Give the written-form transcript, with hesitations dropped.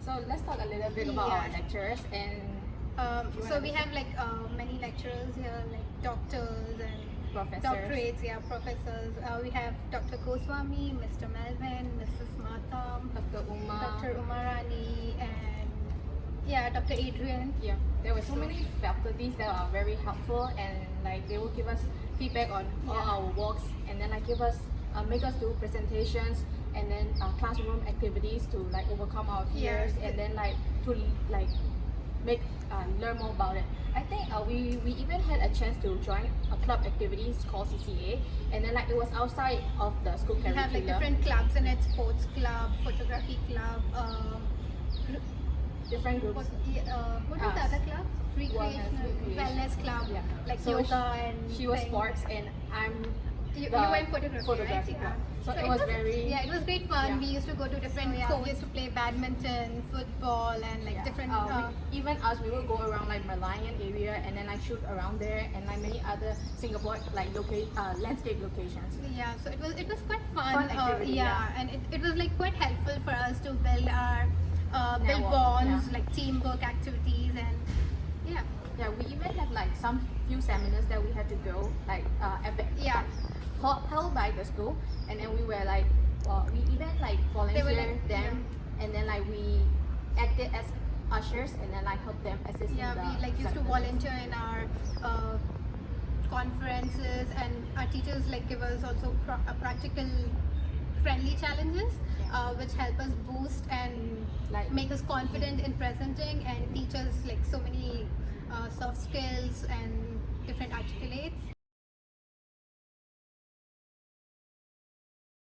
So let's talk a little bit about our lecturers and So we have like many lecturers here, like doctors and professors. doctorates, professors. We have Dr. Goswami, Mr. Melvin, Mrs. Matam, Dr. Uma. Dr. Umarani, and Dr. Adrian. Yeah, there were so many faculties that are very helpful, and like they will give us feedback on all our works, and then like give us make us do presentations, and then classroom activities to like overcome our fears, and then like to like make learn more about it. I think we even had a chance to join a club activities called CCA, and then like it was outside of the school We curriculum. have like different clubs in it: sports club, photography club. Different groups. What is the other club? Recreational wellness club, like So yoga and. she was things. sports and I'm You the were in photography, right? club. So it was very it was great fun. Yeah. We used to go to different courts. We used to play badminton, football, and like different. even us, we would go around like Merlion area and then like shoot around there, and like many other Singapore like landscape locations. So it was quite fun. Activity, And it was like quite helpful for us to build our build Network, bonds, like teamwork activities, and Yeah, we even have like some few seminars that we had to go like held by the school, and then we were like we even like volunteer them, and then like we acted as ushers and then like help them assist in the we like used to seminars. volunteer in our conferences, and our teachers like give us also practical friendly challenges which help us boost and Like- make us confident in presenting, and teach us like so many soft skills and different articulates.